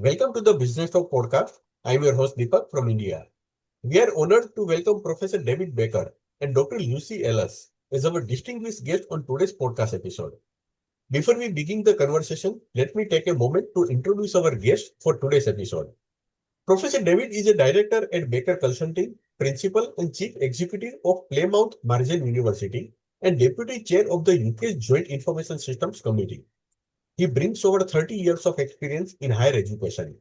Welcome to the Businesstalk podcast. I am your host Deepak from India. We are honored to welcome Professor David Baker and Dr. Lucy Ellis as our distinguished guest on today's podcast episode. Before we begin the conversation, let me take a moment to introduce our guest for today's episode. Professor David is a director at Baker Consulting, principal and chief executive of Plymouth Marjon University, and deputy chair of the UK's Joint Information Systems Committee. He brings over 30 years of experience in higher education.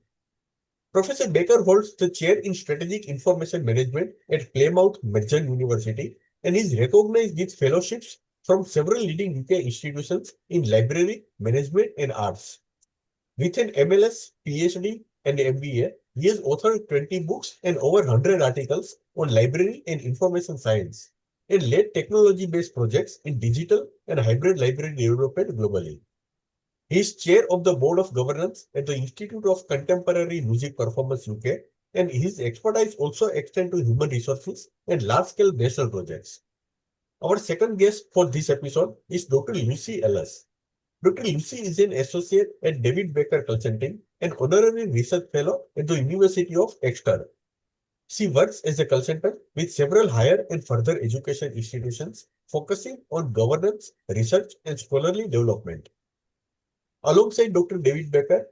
Professor Baker holds the chair in Strategic Information Management at Plymouth Marjon University and is recognized with fellowships from several leading UK institutions in library, management, and arts. With an MLS, PhD, and MBA, he has authored 20 books and over 100 articles on library and information science, and led technology-based projects in digital and hybrid library development globally. He is chair of the board of governance at the Institute of Contemporary Music Performance UK, and his expertise also extends to human resources and large-scale national projects. Our second guest for this episode is Dr. Lucy Ellis. Dr. Lucy is an associate at David Baker Consulting and honorary research fellow at the University of Exeter. She works as a consultant with several higher and further education institutions focusing on governance, research, and scholarly development. Alongside Dr. David Baker,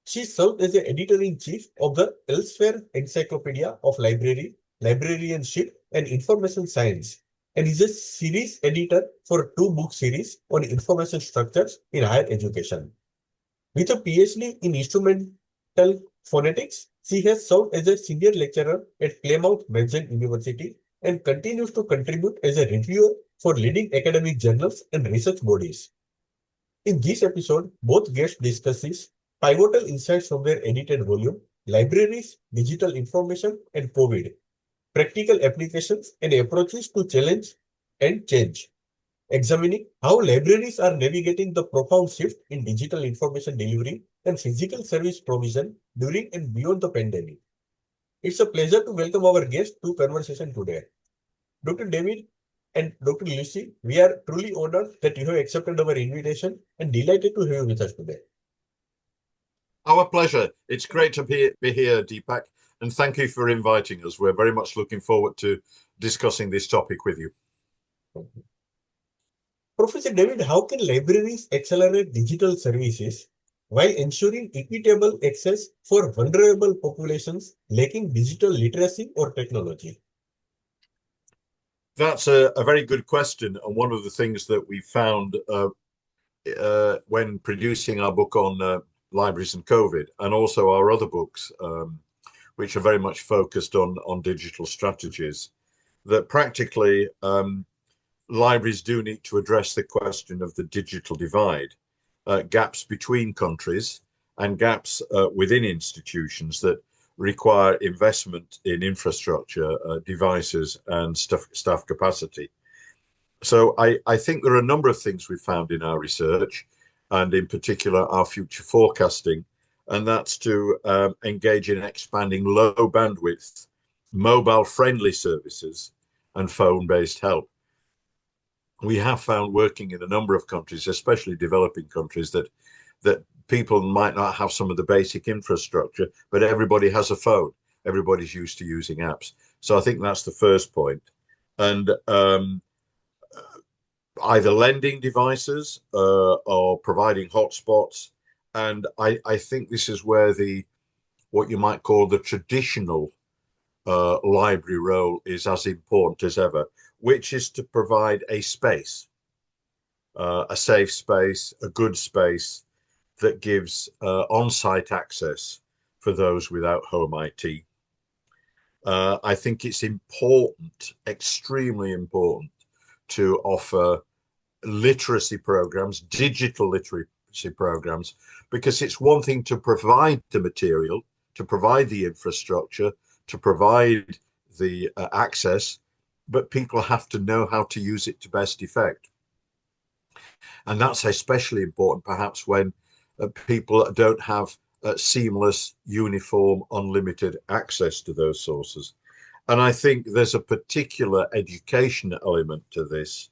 she served as the editor-in-chief of the Elsewhere Encyclopedia of Library, Librarianship, and Information Science, and is a series editor for two book series on information structures in higher education. With a PhD in instrumental phonetics, she has served as a senior lecturer at Plymouth Marjon University and continues to contribute as a reviewer for leading academic journals and research bodies. In this episode, both guests discusses pivotal insights from their edited volume, Libraries, Digital Information, and COVID, practical applications and approaches to challenge and change, examining how libraries are navigating the profound shift in digital information delivery and physical service provision during and beyond the pandemic. It's a pleasure to welcome our guests to conversation today. Dr. David and Dr. Lucy, we are truly honored that you have accepted our invitation and delighted to have you with us today. Our pleasure. It's great to be here, Deepak, and thank you for inviting us. We're very much looking forward to discussing this topic with you. Professor David, how can libraries accelerate digital services while ensuring equitable access for vulnerable populations lacking digital literacy or technology? That's a very good question, and one of the things that we found when producing our book on libraries and COVID, and also our other books, which are very much focused on digital strategies, that practically libraries do need to address the question of the digital divide, gaps between countries and gaps within institutions that require investment in infrastructure, devices, and staff capacity. So I think there are a number of things we found in our research, and in particular our future forecasting, and that's to engage in expanding low bandwidth, mobile-friendly services and phone-based help. We have found working in a number of countries, especially developing countries, that people might not have some of the basic infrastructure, but everybody has a phone. Everybody's used to using apps. So I think that's the first point. And either lending devices or providing hotspots. And I think this is where what you might call the traditional library role is as important as ever, which is to provide a space, a safe space, a good space that gives on-site access for those without home IT. I think it's important, extremely important, to offer literacy programs, digital literacy programs, because it's one thing to provide the material, to provide the infrastructure, to provide the access, but people have to know how to use it to best effect. And that's especially important perhaps when people don't have seamless, uniform, unlimited access to those sources. And I think there's a particular education element to this,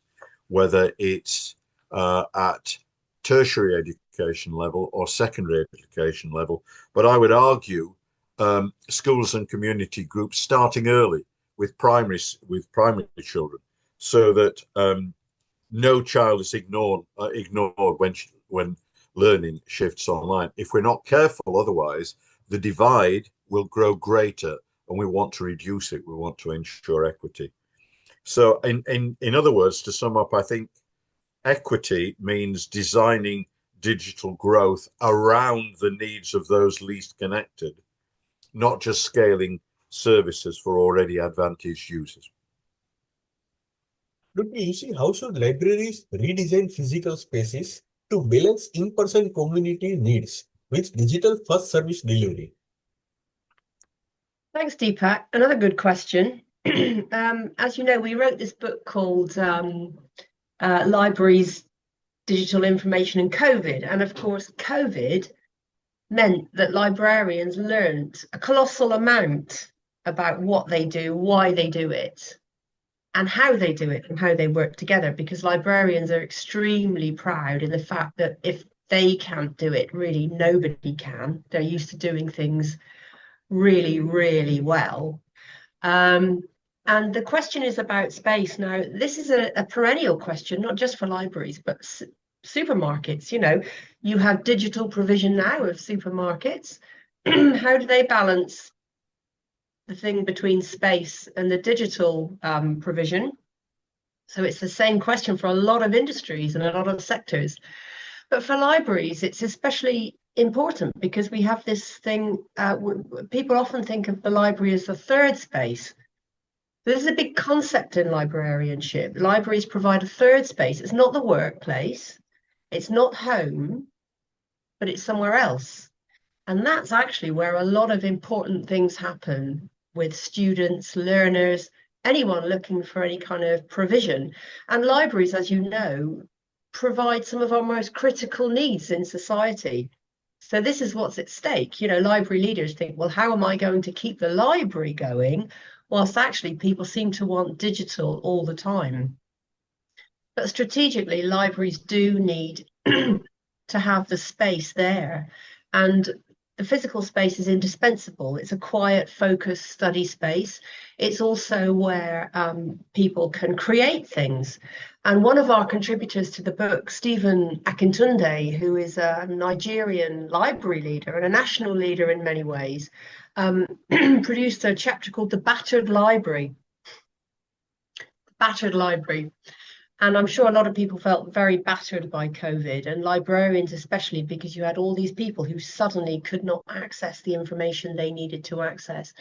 whether it's at tertiary education level or secondary education level, but I would argue schools and community groups starting early with primary children, so that no child is ignored when learning shifts online. If we're not careful, otherwise, the divide will grow greater, and we want to reduce it. We want to ensure equity. So, in other words, to sum up, I think equity means designing digital growth around the needs of those least connected, not just scaling services for already advantaged users. Dr. Lucy, how should libraries redesign physical spaces to balance in-person community needs with digital-first service delivery? Thanks, Deepak. Another good question. As you know, we wrote this book called Libraries, Digital Information and COVID. And of course, COVID meant that librarians learned a colossal amount about what they do, why they do it, and how they do it, and how they work together, because librarians are extremely proud in the fact that if they can't do it, really nobody can. They're used to doing things really, really well. And the question is about space. Now, this is a perennial question, not just for libraries, but supermarkets. You know, you have digital provision now of supermarkets. How do they balance the thing between space and the digital provision? So it's the same question for a lot of industries and a lot of sectors. But for libraries, it's especially important because we have this thing, people often think of the library as the third space. This is a big concept in librarianship. Libraries provide a third space. It's not the workplace, it's not home, but it's somewhere else. And that's actually where a lot of important things happen with students, learners, anyone looking for any kind of provision. And libraries, as you know, provide some of our most critical needs in society. So this is what's at stake. You know, library leaders think, well, how am I going to keep the library going? Whilst actually people seem to want digital all the time. But strategically, libraries do need to have the space there. And the physical space is indispensable. It's a quiet, focused study space. It's also where people can create things. And one of our contributors to the book, Stephen Akintunde, who is a Nigerian library leader and a national leader in many ways, produced a chapter called The Battered Library. Battered Library. And I'm sure a lot of people felt very battered by COVID, and librarians especially, because you had all these people who suddenly could not access the information they needed to access.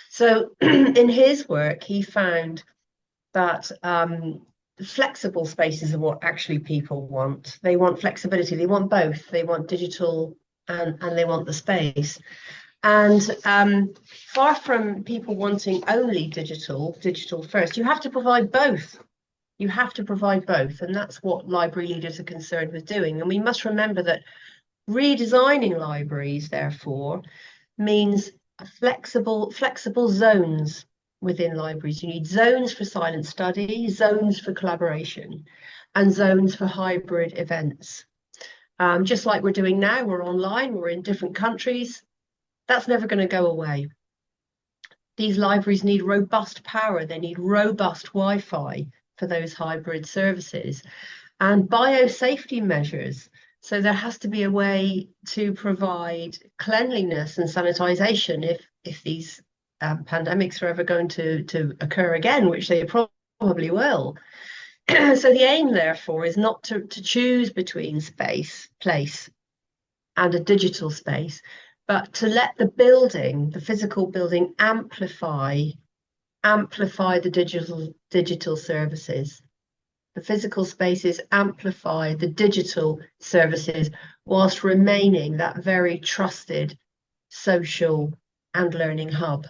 So in his work, he found that flexible spaces are what actually people want. They want flexibility. They want both. They want digital and they want the space. And far from people wanting only digital first, you have to provide both. You have to provide both. And that's what library leaders are concerned with doing. And we must remember that redesigning libraries, therefore, means flexible zones within libraries. You need zones for silent study, zones for collaboration, and zones for hybrid events. Just like we're doing now, we're online, we're in different countries. That's never going to go away. These libraries need robust power. They need robust Wi-Fi for those hybrid services and biosafety measures. So there has to be a way to provide cleanliness and sanitization if these pandemics are ever going to occur again, which they probably will. So the aim, therefore, is not to choose between space, place, and a digital space, but to let the building, the physical building, amplify the digital services. The physical spaces amplify the digital services whilst remaining that very trusted social and learning hub.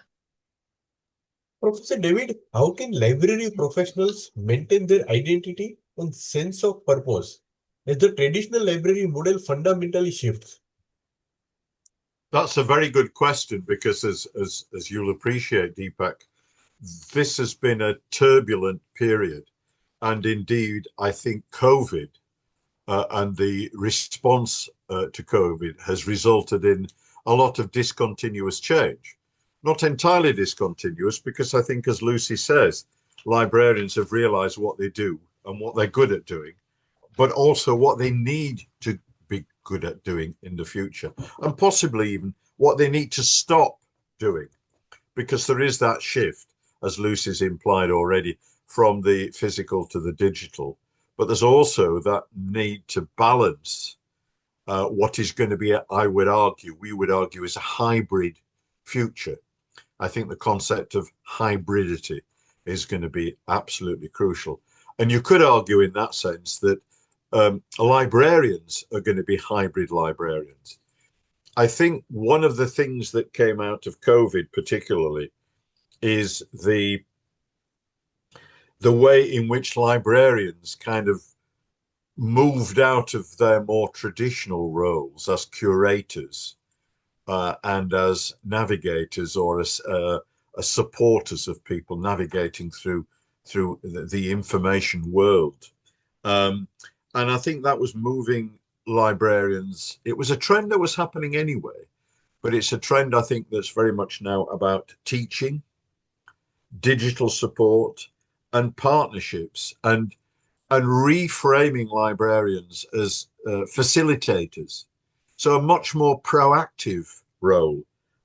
Professor David, how can library professionals maintain their identity and sense of purpose as the traditional library model fundamentally shifts? That's a very good question, because as you'll appreciate, Deepak, this has been a turbulent period. And indeed, I think COVID and the response to COVID has resulted in a lot of discontinuous change. Not entirely discontinuous, because I think, as Lucy says, librarians have realized what they do and what they're good at doing, but also what they need to be good at doing in the future, and possibly even what they need to stop doing, because there is that shift, as Lucy's implied already, from the physical to the digital. But there's also that need to balance what is going to be, we would argue, is a hybrid future. I think the concept of hybridity is going to be absolutely crucial. And you could argue in that sense that librarians are going to be hybrid librarians. I think one of the things that came out of COVID particularly is the way in which librarians kind of moved out of their more traditional roles as curators and as navigators, or as supporters of people navigating through the information world. And I think that was moving librarians. It was a trend that was happening anyway, but it's a trend, I think, that's very much now about teaching, digital support, and partnerships, and reframing librarians as facilitators. So a much more proactive role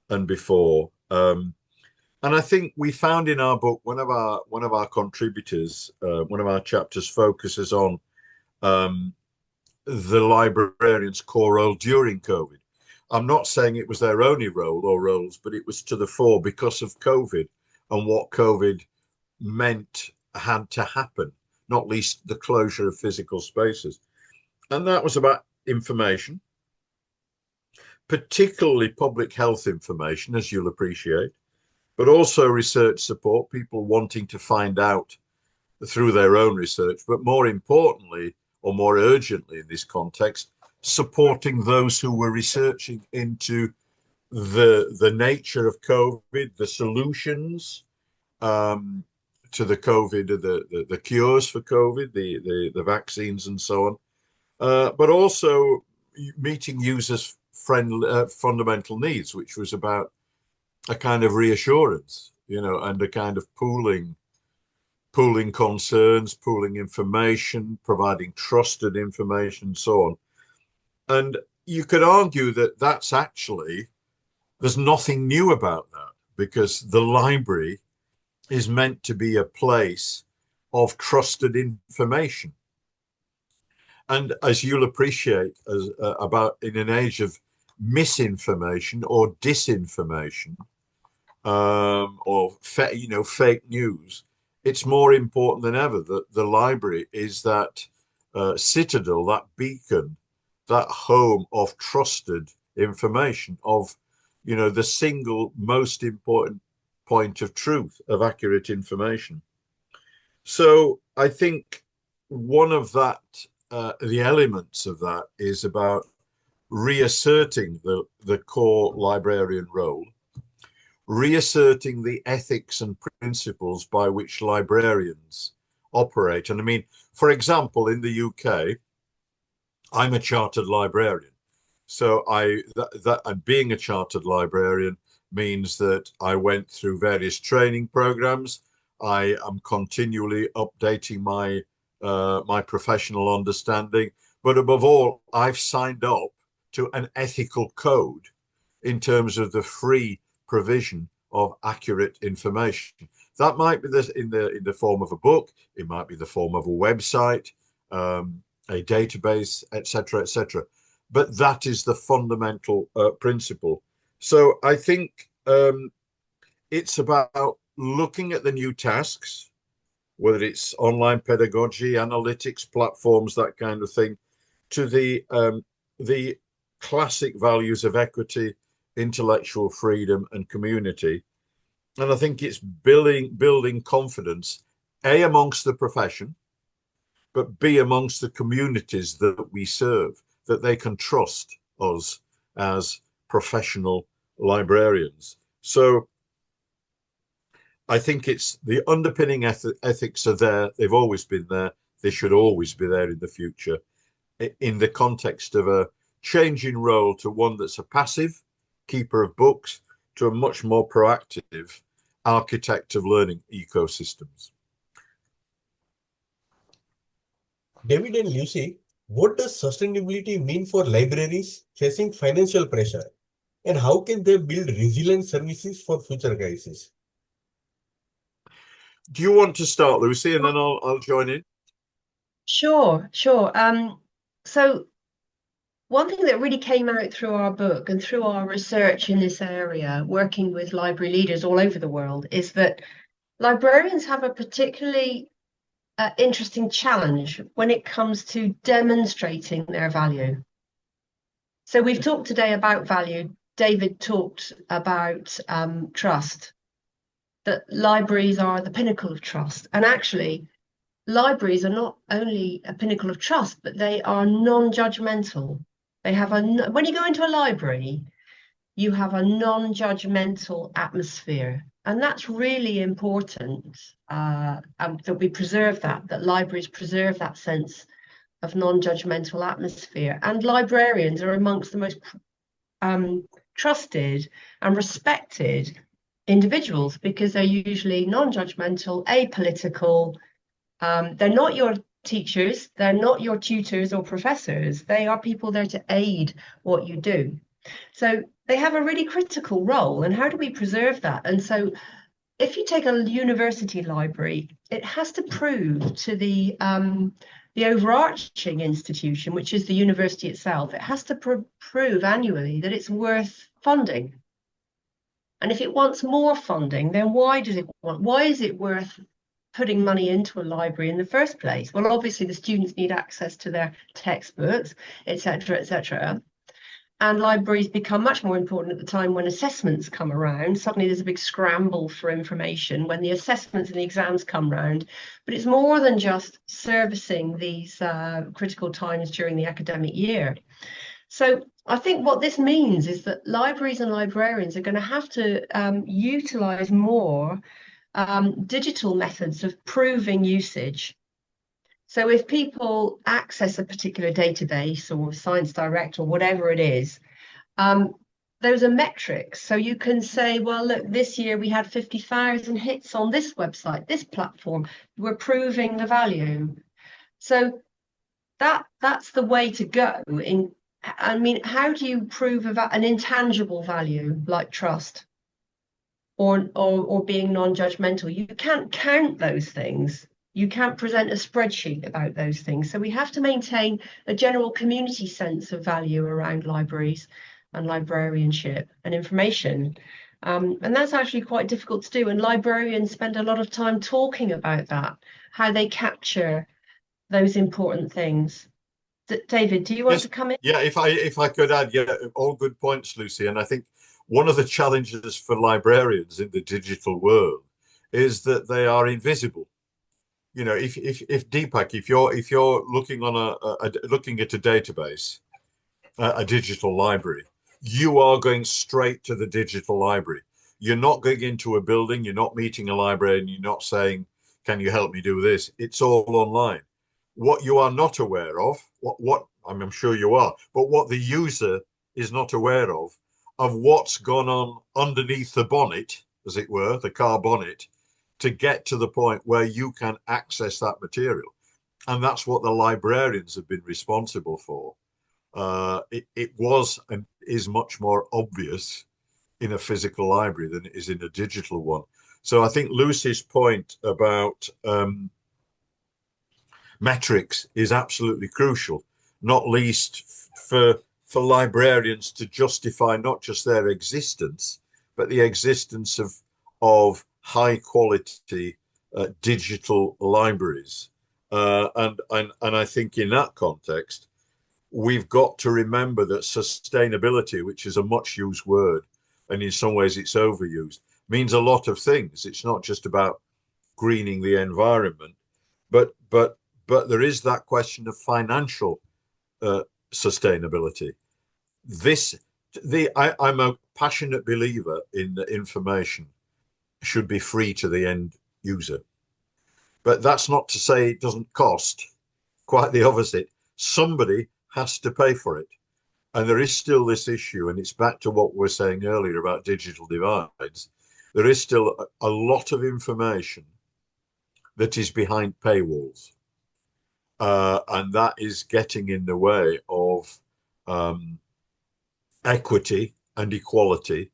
than before. And I think we found in our book, one of our contributors, one of our chapters focuses on the librarian's core role during COVID. I'm not saying it was their only role or roles, but it was to the fore because of COVID and what COVID meant had to happen, not least the closure of physical spaces. And that was about information, particularly public health information, as you'll appreciate, but also research support, people wanting to find out through their own research, but more importantly, or more urgently in this context, supporting those who were researching into the nature of COVID, the solutions to the COVID, the cures for COVID, the vaccines and so on, but also meeting users' fundamental needs, which was about a kind of reassurance, and a kind of pooling concerns, pooling information, providing trusted information, and so on. And you could argue that that's actually, there's nothing new about that, because the library is meant to be a place of trusted information. And as you'll appreciate, about in an age of misinformation or disinformation, or fake news, it's more important than ever that the library is that citadel, that beacon, that home of trusted information, of the single most important point of truth, of accurate information. So I think one of that, the elements of that, is about reasserting the core librarian role, reasserting the ethics and principles by which librarians operate. And I mean, for example, in the UK, I'm a chartered librarian. So and being a chartered librarian means that I went through various training programs. I am continually updating my my professional understanding, but above all, I've signed up to an ethical code in terms of the free provision of accurate information. That might be in the form of a book, it might be the form of a website, a database, etc., etc. But that is the fundamental principle. So I think it's about looking at the new tasks, whether it's online pedagogy, analytics platforms, that kind of thing, to the classic values of equity, intellectual freedom, and community. And I think it's building confidence, A, amongst the profession, but B, amongst the communities that we serve, that they can trust us as professional librarians. So I think it's the underpinning ethics are there. They've always been there. They should always be there in the future, in the context of a change in role to one that's a passive keeper of books to a much more proactive architect of learning ecosystems. David and Lucy, what does sustainability mean for libraries facing financial pressure? And how can they build resilient services for future crises? Do you want to start, Lucy, and then I'll join in? Sure. So one thing that really came out through our book and through our research in this area, working with library leaders all over the world, is that librarians have a particularly interesting challenge when it comes to demonstrating their value. So we've talked today about value. David talked about trust, that libraries are the pinnacle of trust. And actually, libraries are not only a pinnacle of trust, but they are non-judgmental. They have when you go into a library, you have a non-judgmental atmosphere. And that's really important that we preserve that libraries preserve that sense of non-judgmental atmosphere. And librarians are amongst the most trusted and respected individuals because they're usually non-judgmental, apolitical. They're not your teachers, they're not your tutors or professors. They are people there to aid what you do. So they have a really critical role. And how do we preserve that? And so if you take a university library, it has to prove to the overarching institution, which is the university itself, it has to prove annually that it's worth funding. And if it wants more funding, then why is it worth putting money into a library in the first place? Well, obviously the students need access to their textbooks, etc., etc. And libraries become much more important at the time when assessments come around. Suddenly there's a big scramble for information when the assessments and the exams come around. But it's more than just servicing these critical times during the academic year. So I think what this means is that libraries and librarians are going to have to utilize more digital methods of proving usage. So if people access a particular database or Science Direct or whatever it is, those are metrics. So you can say, well, look, this year we had 50,000 hits on this website, this platform. We're proving the value. So that's the way to go. I mean, how do you prove an intangible value like trust or being non-judgmental? You can't count those things. You can't present a spreadsheet about those things. So we have to maintain a general community sense of value around libraries and librarianship and information. And that's actually quite difficult to do. And librarians spend a lot of time talking about that, how they capture those important things. David, do you want to come in? Yeah, if I could add, yeah, all good points, Lucy. And I think one of the challenges for librarians in the digital world is that they are invisible. You know, if Deepak, if you're looking on looking at a database, a digital library, you are going straight to the digital library. You're not going into a building, you're not meeting a librarian, you're not saying, can you help me do this? It's all online. What you are not aware of, what I'm sure you are, but what the user is not aware of what's gone on underneath the bonnet, as it were, the car bonnet, to get to the point where you can access that material. And that's what the librarians have been responsible for. It was and is much more obvious in a physical library than it is in a digital one. So I think Lucy's point about metrics is absolutely crucial, not least for librarians to justify not just their existence, but the existence of high quality digital libraries. And I think in that context, we've got to remember that sustainability, which is a much used word, and in some ways it's overused, means a lot of things. It's not just about greening the environment, but there is that question of financial sustainability. I'm a passionate believer in that information should be free to the end user. But that's not to say it doesn't cost. Quite the opposite. Somebody has to pay for it. And there is still this issue, and it's back to what we were saying earlier about digital divides. There is still a lot of information that is behind paywalls. And that is getting in the way of equity and equality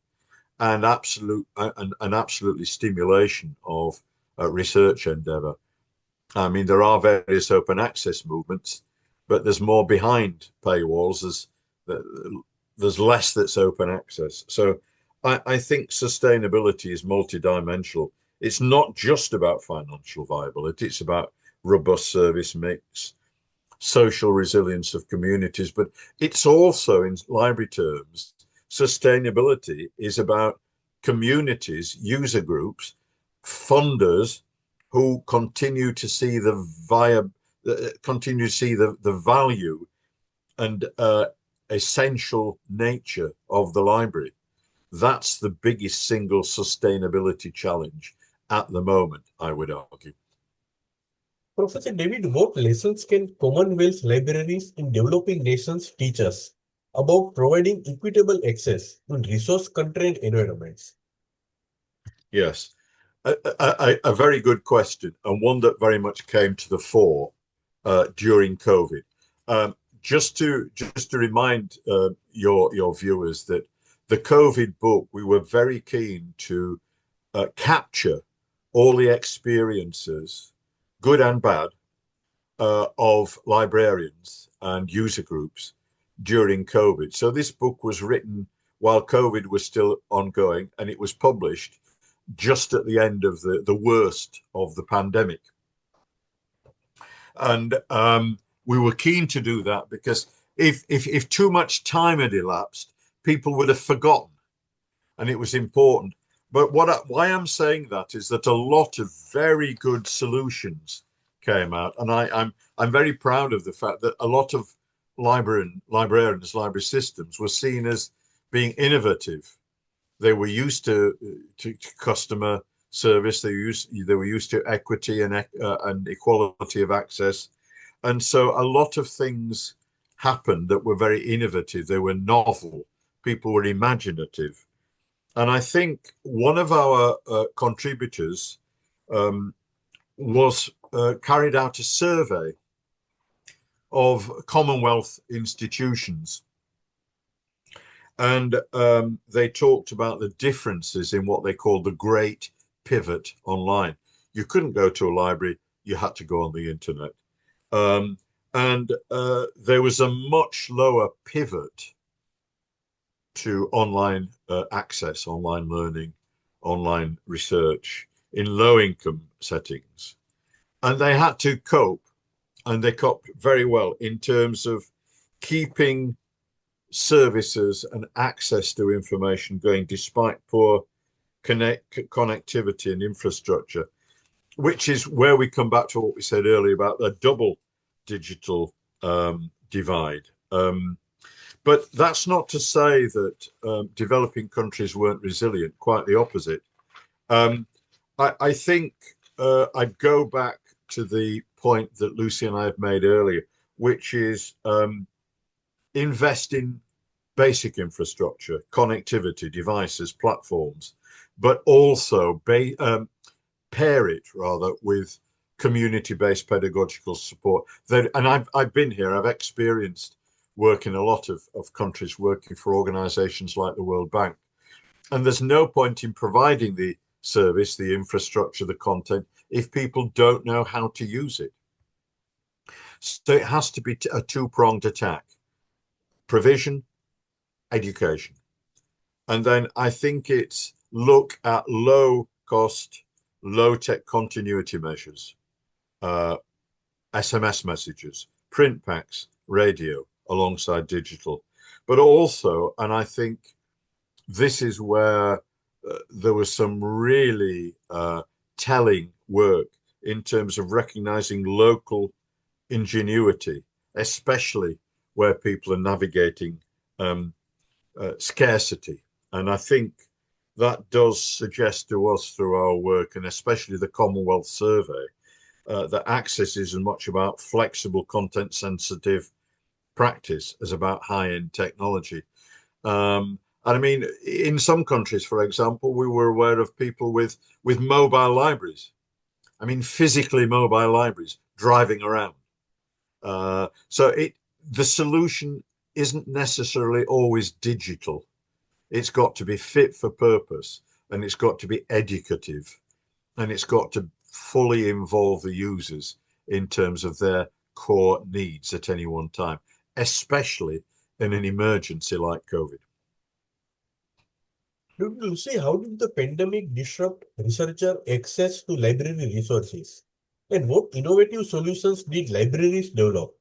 and absolutely stimulation of research endeavor. I mean, there are various open access movements, but there's more behind paywalls. There's less that's open access. So I think sustainability is multidimensional. It's not just about financial viability. It's about robust service mix, social resilience of communities, but it's also, in library terms, sustainability is about communities, user groups, funders who continue to see the value and essential nature of the library. That's the biggest single sustainability challenge at the moment, I would argue. Professor David, what lessons can Commonwealth libraries in developing nations teach us about providing equitable access in resource-constrained environments? Yes, a very good question, and one that very much came to the fore during COVID. Just to remind your viewers that the COVID book, we were very keen to capture all the experiences, good and bad, of librarians and user groups during COVID. So this book was written while COVID was still ongoing, and it was published just at the end of the worst of the pandemic. And we were keen to do that because if too much time had elapsed, people would have forgotten, and it was important. But why I'm saying that is that a lot of very good solutions came out, and I'm very proud of the fact that a lot of librarians, library systems were seen as being innovative. They were used to customer service. They were used to equity and equality of access, and so a lot of things happened that were very innovative. They were novel. People were imaginative, and I think one of our contributors was carried out a survey of Commonwealth institutions. And they talked about the differences in what they called the great pivot online. You couldn't go to a library, you had to go on the internet. And there was a much lower pivot to online access, online learning, online research in low-income settings. And they had to cope, and they coped very well in terms of keeping services and access to information going despite poor connectivity and infrastructure, which is where we come back to what we said earlier about the double digital divide. But that's not to say that developing countries weren't resilient, quite the opposite. I think I'd go back to the point that Lucy and I have made earlier, which is invest in basic infrastructure, connectivity, devices, platforms, but also pair it rather with community-based pedagogical support. And I've been here, I've experienced work in a lot of countries, working for organizations like the World Bank. And there's no point in providing the service, the infrastructure, the content, if people don't know how to use it. So it has to be a two-pronged attack: provision, education. And then I think it's look at low cost, low tech continuity measures, SMS messages, print packs, radio alongside digital. But also, and I think this is where there was some really telling work in terms of recognizing local ingenuity, especially where people are navigating scarcity. And I think that does suggest to us through our work, and especially the Commonwealth survey, that access isn't much about flexible, content sensitive practice as about high-end technology. And I mean, in some countries, for example, we were aware of people with mobile libraries. I mean, physically mobile libraries driving around. So the solution isn't necessarily always digital. It's got to be fit for purpose, and it's got to be educative, and it's got to fully involve the users in terms of their core needs at any one time, especially in an emergency like COVID. Lucy, how did the pandemic disrupt researcher access to library resources? And what innovative solutions did libraries develop?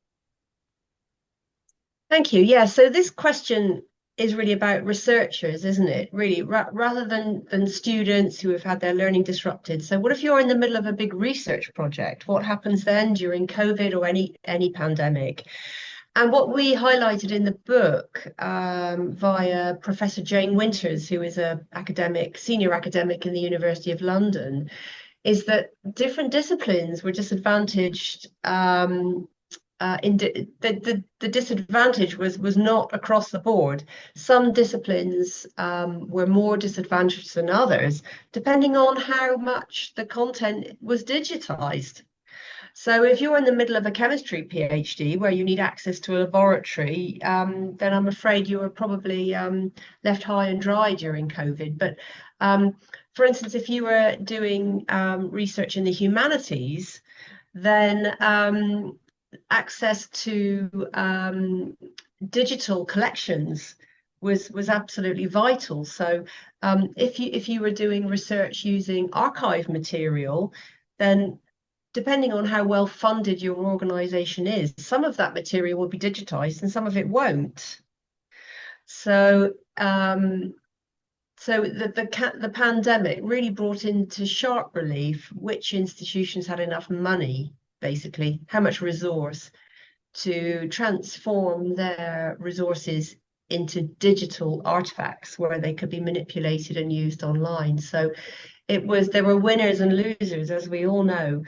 Thank you. Yeah, so this question is really about researchers, isn't it? Really, rather than students who have had their learning disrupted. So what if you're in the middle of a big research project? What happens then during COVID or any pandemic? And what we highlighted in the book via Professor Jane Winters, who is a senior academic in the University of London, is that different disciplines were disadvantaged. The disadvantage was not across the board. Some disciplines were more disadvantaged than others, depending on how much the content was digitized. So if you're in the middle of a chemistry PhD where you need access to a laboratory, then I'm afraid you were probably left high and dry during COVID. But for instance, if you were doing research in the humanities, then access to digital collections was absolutely vital. So if you were doing research using archive material, then depending on how well funded your organization is, some of that material will be digitized and some of it won't. So the pandemic really brought into sharp relief which institutions had enough money, basically, how much resource to transform their resources into digital artifacts where they could be manipulated and used online. So there were winners and losers, as we all know,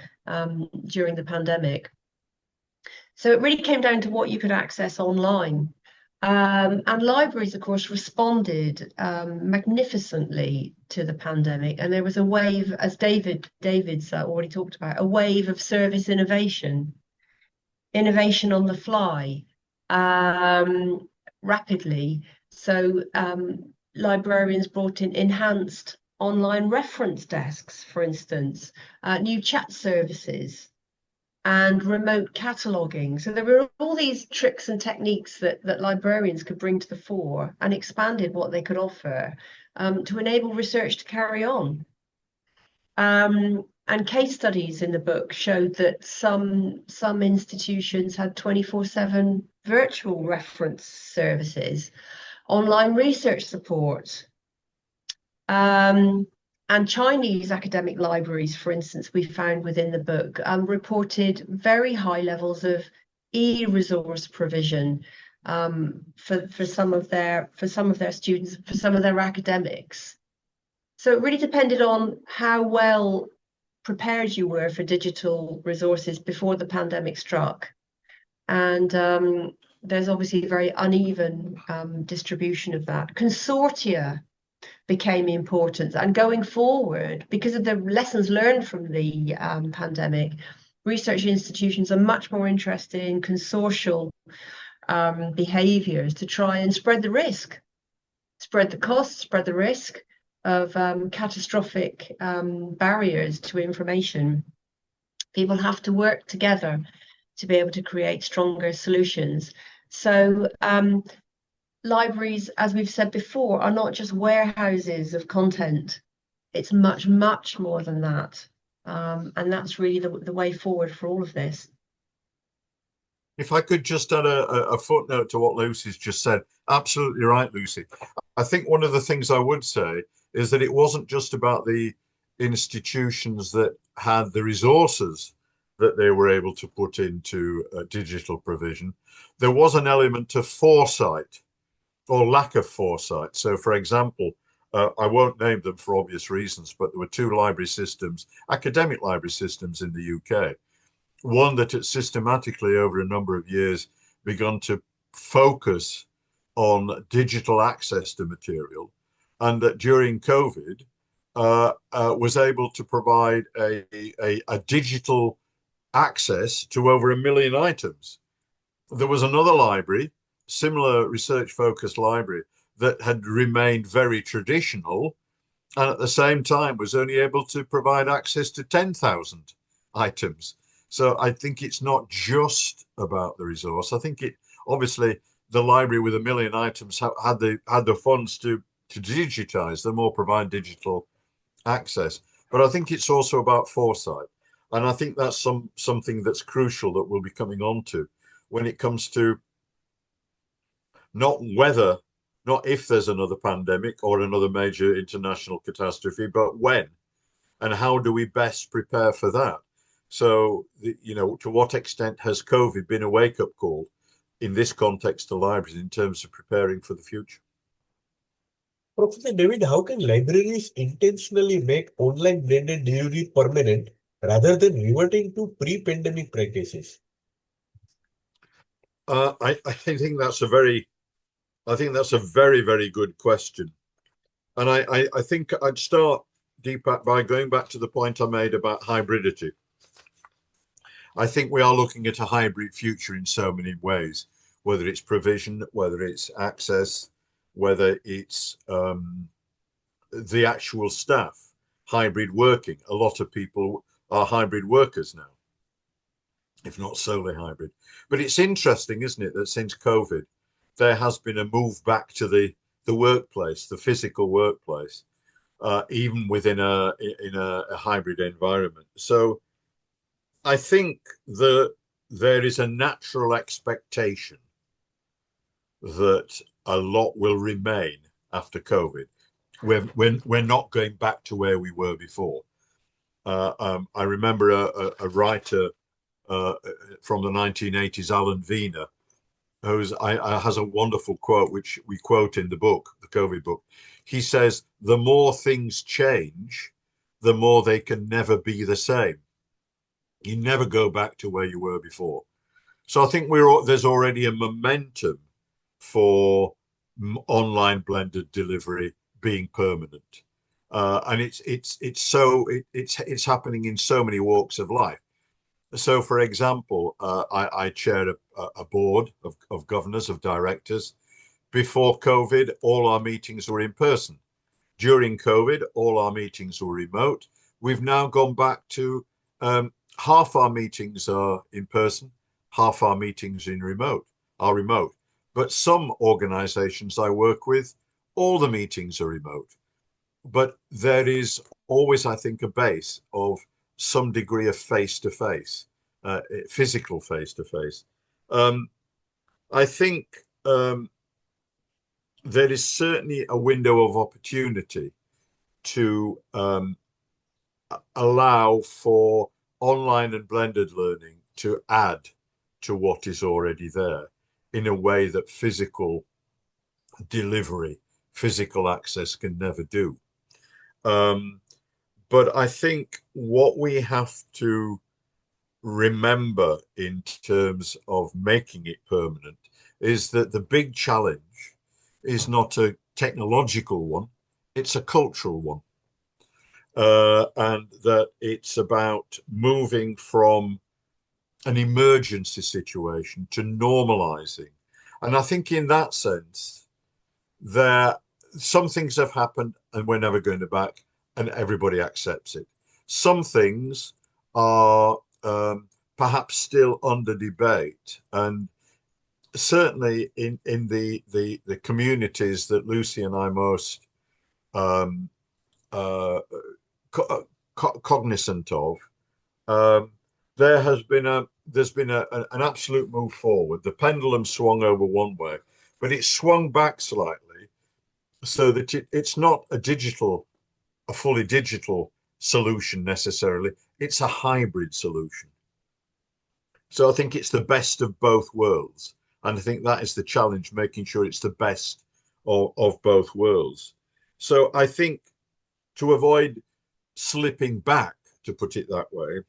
during the pandemic. So it really came down to what you could access online. And libraries, of course, responded magnificently to the pandemic. And there was a wave, as David's already talked about, a wave of service innovation on the fly, rapidly. So librarians brought in enhanced online reference desks, for instance, new chat services, and remote cataloging. So there were all these tricks and techniques that librarians could bring to the fore and expanded what they could offer to enable research to carry on. And case studies in the book showed that some institutions had 24/7 virtual reference services, online research support, and Chinese academic libraries, for instance, we found within the book, reported very high levels of e-resource provision for some of their students, for some of their academics. So it really depended on how well prepared you were for digital resources before the pandemic struck. And there's obviously a very uneven distribution of that. Consortia became important, and going forward, because of the lessons learned from the pandemic, research institutions are much more interested in consortial behaviors to try and spread the risk, spread the costs, spread the risk of catastrophic barriers to information. People have to work together to be able to create stronger solutions. So libraries, as we've said before, are not just warehouses of content. It's much, much more than that. And that's really the way forward for all of this. If I could just add a footnote to what Lucy's just said. Absolutely right, Lucy. I think one of the things I would say is that it wasn't just about the institutions that had the resources that they were able to put into digital provision. There was an element of foresight or lack of foresight. So, for example, I won't name them for obvious reasons, but there were two library systems, academic library systems in the UK. One that had systematically over a number of years begun to focus on digital access to material, and that during COVID was able to provide a digital access to over 1 million items. There was another library, similar research-focused library, that had remained very traditional, and at the same time was only able to provide access to 10,000 items. So I think it's not just about the resource. I think it obviously the library with 1 million items had the funds to digitize them or provide digital access. But I think it's also about foresight. And I think that's something that's crucial that we'll be coming on to when it comes to not if there's another pandemic or another major international catastrophe, but when, and how do we best prepare for that? So, to what extent has COVID been a wake-up call in this context to libraries in terms of preparing for the future? Professor David, how can libraries intentionally make online blended delivery permanent rather than reverting to pre-pandemic practices? I think that's a very very good question, and I think I'd start, Deepak, by going back to the point I made about hybridity. I think we are looking at a hybrid future in so many ways, whether it's provision, whether it's access, whether it's the actual staff, hybrid working. A lot of people are hybrid workers now, if not solely hybrid. But it's interesting, isn't it, that since COVID, there has been a move back to the workplace, the physical workplace, even within a hybrid environment. So I think that there is a natural expectation that a lot will remain after COVID. We're not going back to where we were before. I remember a writer from the 1980s, Alan Wiener, who has a wonderful quote, which we quote in the book, the COVID book. He says, the more things change, the more they can never be the same. You never go back to where you were before. So I think there's already a momentum for online blended delivery being permanent, and it's happening in so many walks of life. So, for example, I chair a board of governors, of directors. Before COVID, all our meetings were in person. During COVID, all our meetings were remote. We've now gone back to half our meetings are in person, half our meetings are remote. But some organizations I work with, all the meetings are remote. But there is always, I think, a base of some degree of face-to-face, physical face-to-face. I think there is certainly a window of opportunity to allow for online and blended learning to add to what is already there in a way that physical delivery, physical access can never do. But I think what we have to remember in terms of making it permanent is that the big challenge is not a technological one, it's a cultural one. And that it's about moving from an emergency situation to normalizing. And I think in that sense, some things have happened and we're never going back, and everybody accepts it. Some things are perhaps still under debate, and certainly in the communities that Lucy and I most cognizant of, there's been an absolute move forward. The pendulum swung over one way, but it swung back slightly so that it's not a fully digital solution necessarily. It's a hybrid solution. So I think it's the best of both worlds. And I think that is the challenge, making sure it's the best of both worlds. So I think to avoid slipping back, to put it that way,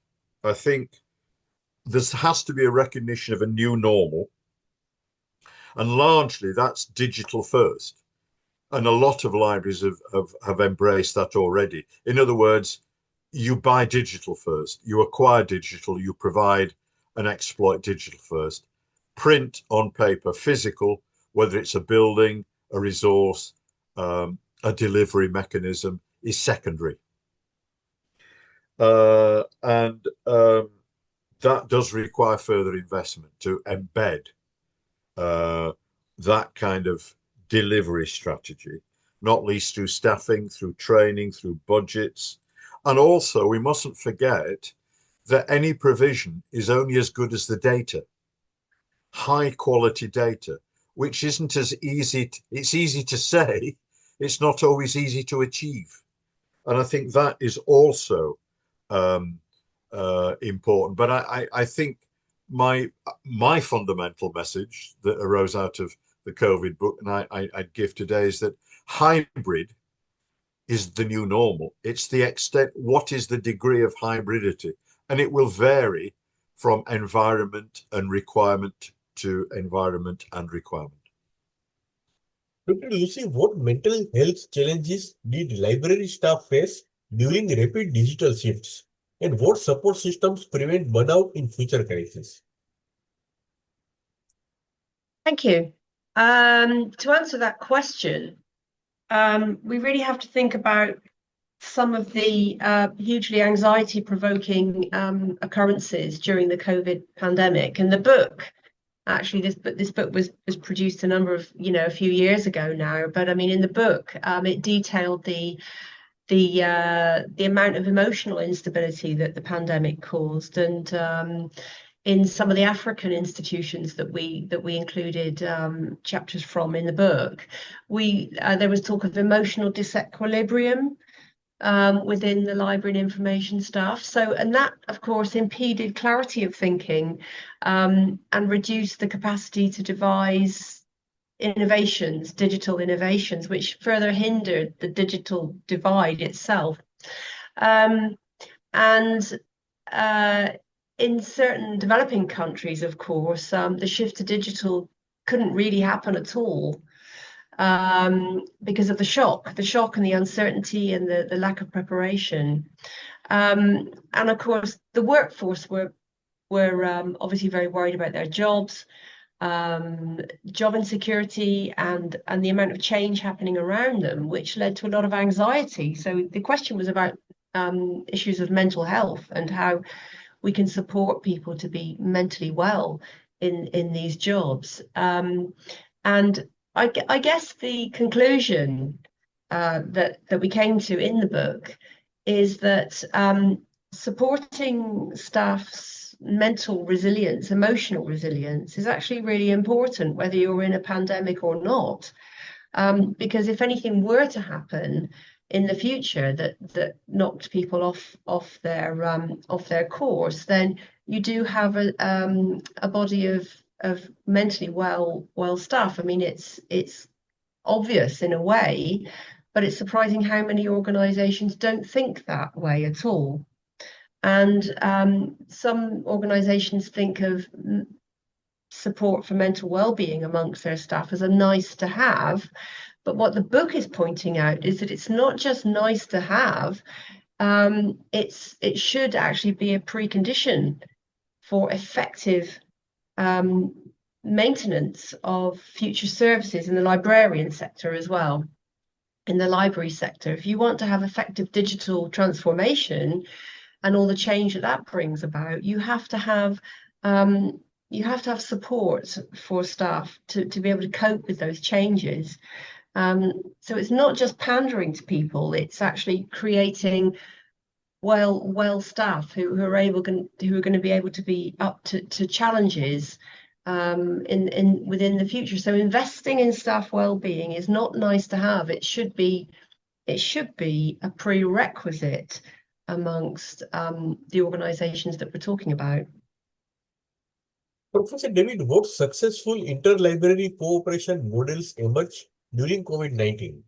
I think there has to be a recognition of a new normal. And largely that's digital first. And a lot of libraries have embraced that already. In other words, you buy digital first, you acquire digital, you provide and exploit digital first. Print on paper, physical, whether it's a building, a resource, a delivery mechanism, is secondary. And that does require further investment to embed that kind of delivery strategy, not least through staffing, through training, through budgets. And also, we mustn't forget that any provision is only as good as the data, high quality data, which isn't as easy. It's easy to say, it's not always easy to achieve. And I think that is also important. But I think my fundamental message that arose out of the COVID book, and I'd give today, is that hybrid is the new normal. It's the extent, what is the degree of hybridity? And it will vary from environment and requirement to environment and requirement. Dr. Lucy, what mental health challenges did library staff face during rapid digital shifts? And what support systems prevent burnout in future crises? Thank you. To answer that question, we really have to think about some of the hugely anxiety-provoking occurrences during the COVID pandemic. And the book, actually, this book was produced a few years ago now. But I mean, in the book, it detailed the amount of emotional instability that the pandemic caused, and in some of the African institutions that we included chapters from in the book, there was talk of emotional disequilibrium within the library and information staff. And that, of course, impeded clarity of thinking and reduced the capacity to devise innovations, digital innovations, which further hindered the digital divide itself. And in certain developing countries, of course, the shift to digital couldn't really happen at all because of the shock and the uncertainty and the lack of preparation. And of course, the workforce were obviously very worried about their jobs, job insecurity, and the amount of change happening around them, which led to a lot of anxiety. So the question was about issues of mental health and how we can support people to be mentally well in these jobs. And I guess the conclusion that we came to in the book is that supporting staff's mental resilience, emotional resilience, is actually really important, whether you're in a pandemic or not. Because if anything were to happen in the future that knocked people off their course, then you do have a body of mentally well staff. I mean, it's obvious in a way, but it's surprising how many organizations don't think that way at all. And some organizations think of support for mental well-being amongst their staff as a nice to have. But what the book is pointing out is that it's not just nice to have, it should actually be a precondition for effective maintenance of future services in the librarian sector as well, in the library sector. If you want to have effective digital transformation and all the change that brings about, you have to have support for staff to be able to cope with those changes. So it's not just pandering to people; it's actually creating well staff who are going to be able to be up to challenges within the future. So investing in staff well-being is not nice to have. It should be a prerequisite amongst the organizations that we're talking about. Professor David, what successful interlibrary cooperation models emerged during COVID-19,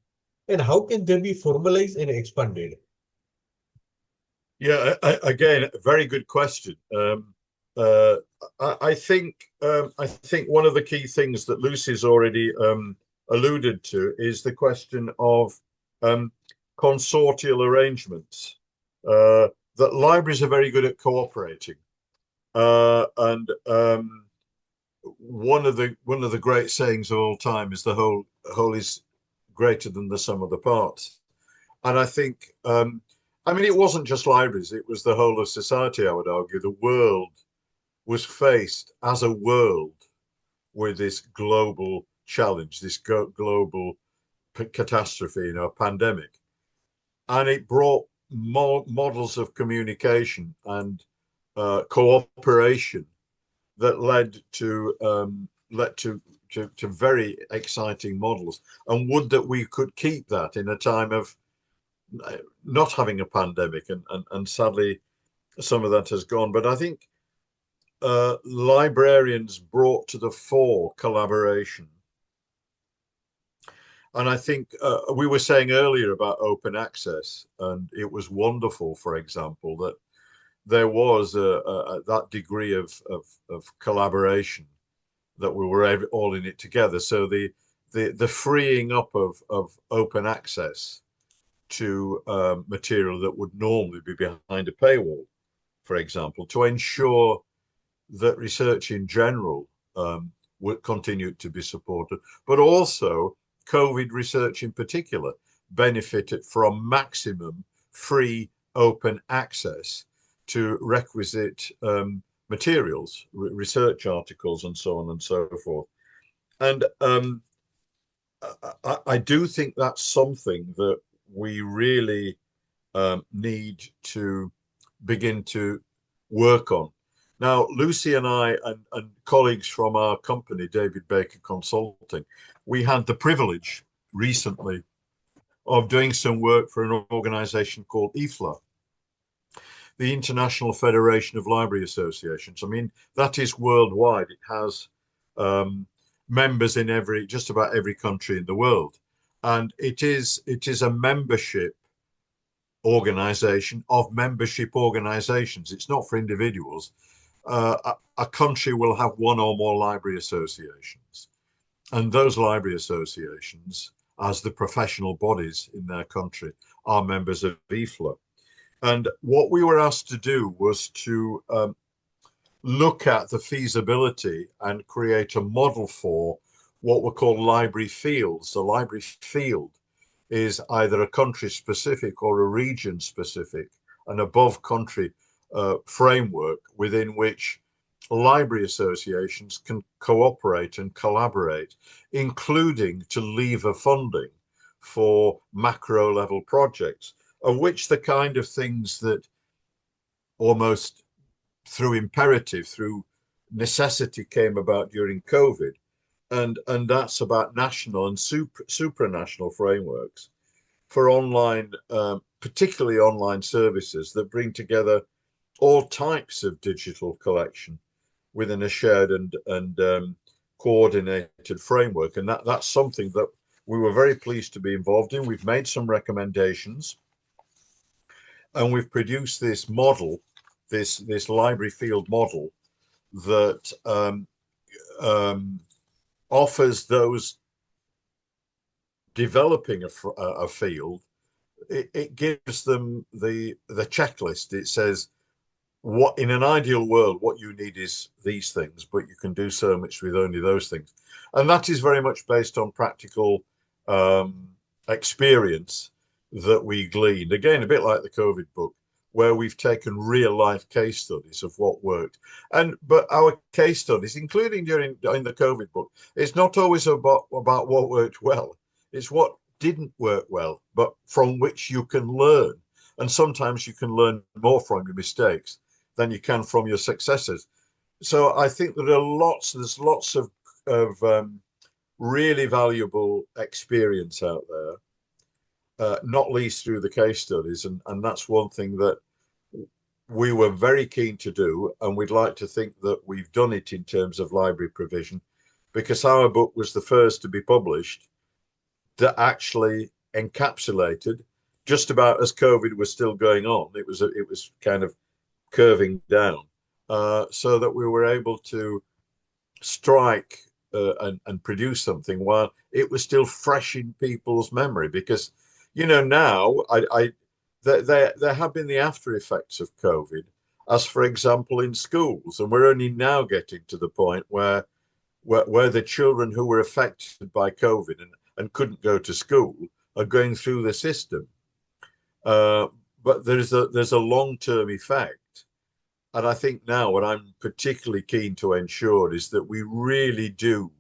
and how can they be formalized and expanded? Yeah, again, a very good question. I think one of the key things that Lucy's already alluded to is the question of consortial arrangements. That libraries are very good at cooperating, and one of the great sayings of all time is the whole is greater than the sum of the parts. And I think, I mean, it wasn't just libraries; it was the whole of society. I would argue the world was faced as a world with this global challenge, this global catastrophe, you know, pandemic, and it brought models of communication and cooperation that led to very exciting models. And would that we could keep that in a time of not having a pandemic, and sadly some of that has gone. But I think librarians brought to the fore collaboration. And I think we were saying earlier about open access, and it was wonderful, for example, that there was that degree of collaboration, that we were all in it together. So the freeing up of open access to material that would normally be behind a paywall, for example, to ensure that research in general would continue to be supported, but also COVID research in particular benefited from maximum free open access to requisite materials, research articles, and so on and so forth. And I do think that's something that we really need to begin to work on. Now, Lucy and I and colleagues from our company, David Baker Consulting, we had the privilege recently of doing some work for an organization called IFLA, the International Federation of Library Associations. I mean, that is worldwide. It has members in just about every country in the world. And it is a membership organization of membership organizations. It's not for individuals. A country will have one or more library associations, and those library associations, as the professional bodies in their country, are members of IFLA. And what we were asked to do was to look at the feasibility and create a model for what were called library fields. The library field is either a country specific or a region specific, an above country framework within which library associations can cooperate and collaborate, including to lever funding for macro level projects, of which the kind of things that almost through imperative, through necessity came about during COVID. And that's about national and supranational frameworks for online, particularly online services that bring together all types of digital collection within a shared and coordinated framework. And that's something that we were very pleased to be involved in. We've made some recommendations, and we've produced this model, this library field model that offers those developing a field. It gives them the checklist. It says, what in an ideal world, what you need is these things, but you can do so much with only those things. And that is very much based on practical experience that we gleaned. Again, a bit like the COVID book, where we've taken real life case studies of what worked. But our case studies, including in the COVID book, it's not always about what worked well. It's what didn't work well, but from which you can learn. And sometimes you can learn more from your mistakes than you can from your successes. So I think that there's lots of really valuable experience out there, not least through the case studies. And that's one thing that we were very keen to do. And we'd like to think that we've done it in terms of library provision, because our book was the first to be published that actually encapsulated, just about as COVID was still going on, it was kind of curving down, so that we were able to strike and produce something while it was still fresh in people's memory. Because, now there have been the after effects of COVID, as for example in schools, and we're only now getting to the point where the children who were affected by COVID and couldn't go to school are going through the system. But there's a long-term effect. And I think now what I'm particularly keen to ensure is that we really do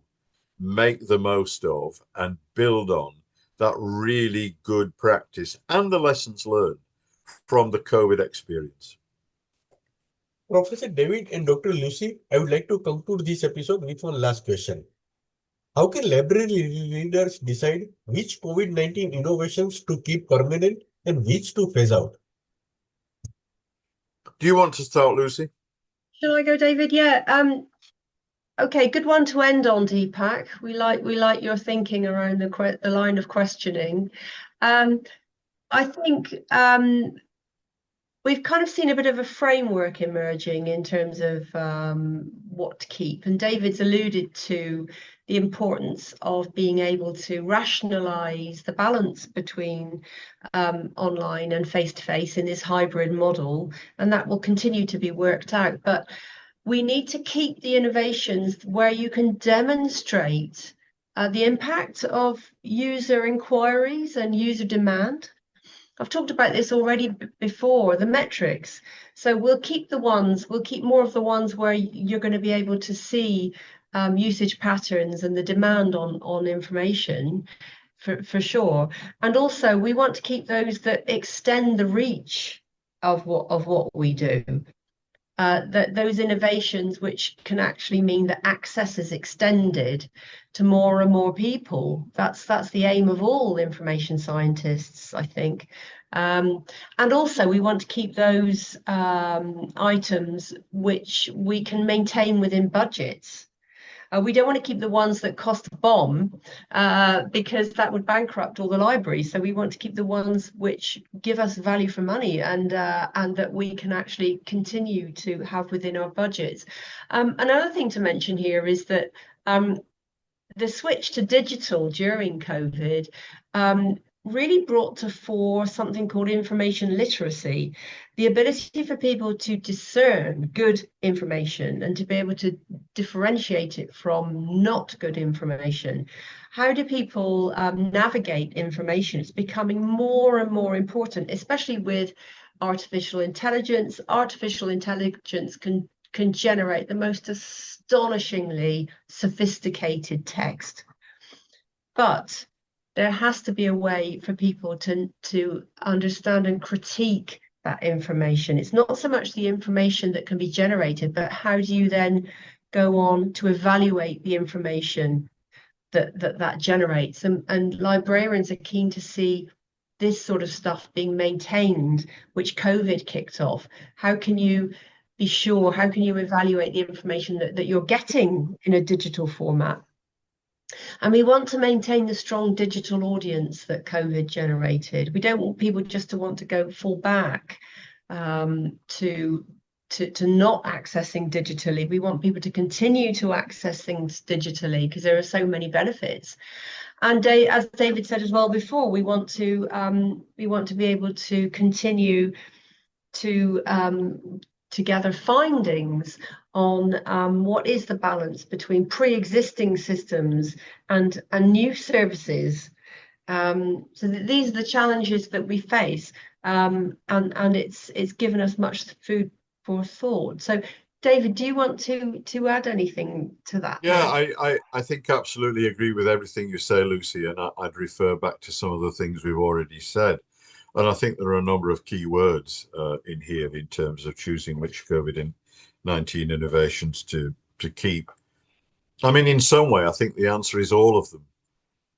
make the most of and build on that really good practice and the lessons learned from the COVID experience. Professor David and Dr. Lucy, I would like to conclude this episode with one last question. How can library leaders decide which COVID-19 innovations to keep permanent and which to phase out? Do you want to start, Lucy? Shall I go, David? Yeah. Okay, good one to end on, Deepak. We like your thinking around the line of questioning. I think we've kind of seen a bit of a framework emerging in terms of what to keep. And David's alluded to the importance of being able to rationalize the balance between online and face-to-face in this hybrid model. And that will continue to be worked out. But we need to keep the innovations where you can demonstrate the impact of user inquiries and user demand. I've talked about this already before, the metrics. So we'll keep more of the ones where you're going to be able to see usage patterns and the demand on information for sure. And also we want to keep those that extend the reach of what we do. Those innovations which can actually mean that access is extended to more and more people. That's the aim of all information scientists, I think. And also we want to keep those items which we can maintain within budgets. We don't want to keep the ones that cost a bomb because that would bankrupt all the libraries. So we want to keep the ones which give us value for money and that we can actually continue to have within our budgets. Another thing to mention here is that the switch to digital during COVID really brought to fore something called information literacy, the ability for people to discern good information and to be able to differentiate it from not good information. How do people navigate information? It's becoming more and more important, especially with artificial intelligence. Artificial intelligence can generate the most astonishingly sophisticated text. But there has to be a way for people to understand and critique that information. It's not so much the information that can be generated, but how do you then go on to evaluate the information that generates? And librarians are keen to see this sort of stuff being maintained, which COVID kicked off. How can you be sure? How can you evaluate the information that you're getting in a digital format? And we want to maintain the strong digital audience that COVID generated. We don't want people just to want to fall back to not accessing digitally. We want people to continue to access things digitally because there are so many benefits. And as David said as well before, we want to be able to continue to gather findings on what is the balance between pre-existing systems and new services. So these are the challenges that we face, and it's given us much food for thought. So David, do you want to add anything to that? Yeah, I think absolutely agree with everything you say, Lucy, and I'd refer back to some of the things we've already said. And I think there are a number of key words in here in terms of choosing which COVID-19 innovations to keep. I mean, in some way, I think the answer is all of them.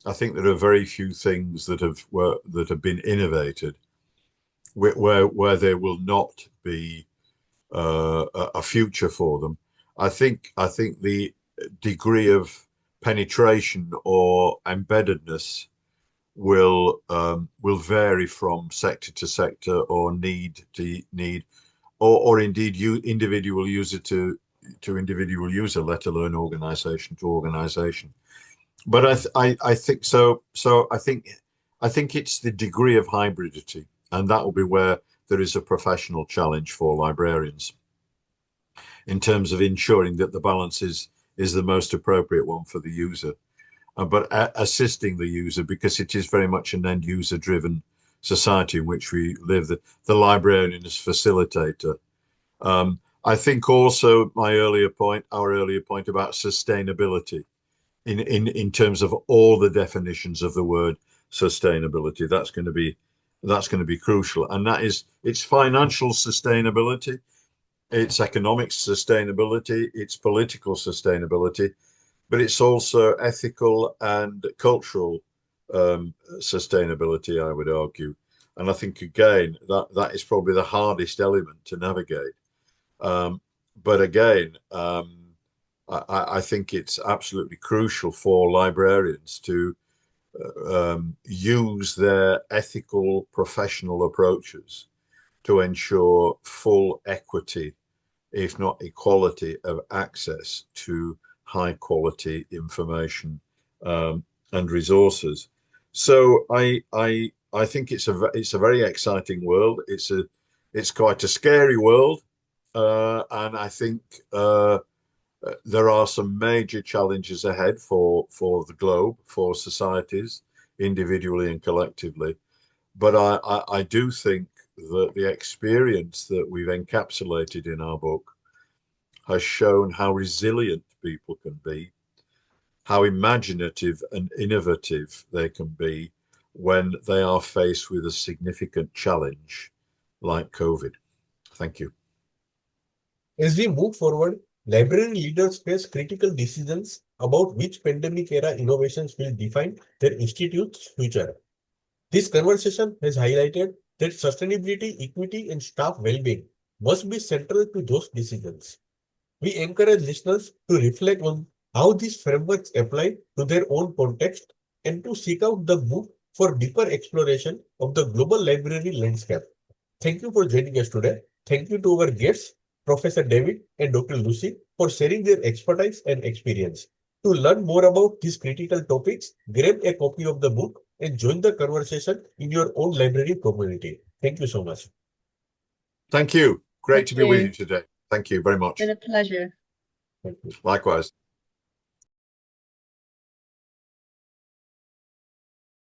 I think there are very few things that have been innovated where there will not be a future for them. I think the degree of penetration or embeddedness will vary from sector to sector or need to need. or indeed individual user to individual user, let alone organization to organization. But I think so. So I think it's the degree of hybridity, and that will be where there is a professional challenge for librarians in terms of ensuring that the balance is the most appropriate one for the user, but assisting the user, because it is very much an end user driven society in which we live. The librarian is facilitator. I think also our earlier point about sustainability, in terms of all the definitions of the word sustainability, that's going to be crucial, and it's financial sustainability, it's economic sustainability, it's political sustainability, but it's also ethical and cultural sustainability, I would argue. And I think again that is probably the hardest element to navigate. But again, I think it's absolutely crucial for librarians to use their ethical professional approaches to ensure full equity, if not equality, of access to high quality information and resources. So I think it's a very exciting world. It's quite a scary world, and I think there are some major challenges ahead for the globe, for societies, individually and collectively. But I do think that the experience that we've encapsulated in our book has shown how resilient people can be, how imaginative and innovative they can be when they are faced with a significant challenge like COVID. Thank you. As we move forward, library leaders face critical decisions about which pandemic era innovations will define their institute's future. This conversation has highlighted that sustainability, equity, and staff well-being must be central to those decisions. We encourage listeners to reflect on how these frameworks apply to their own context and to seek out the book for deeper exploration of the global library landscape. Thank you for joining us today. Thank you to our guests, Professor David and Dr. Lucy, for sharing their expertise and experience. To learn more about these critical topics, grab a copy of the book and join the conversation in your own library community. Thank you so much. Thank you. Great Thank to be with you. you today. Thank you very much. It's been a pleasure. Thank you. Likewise.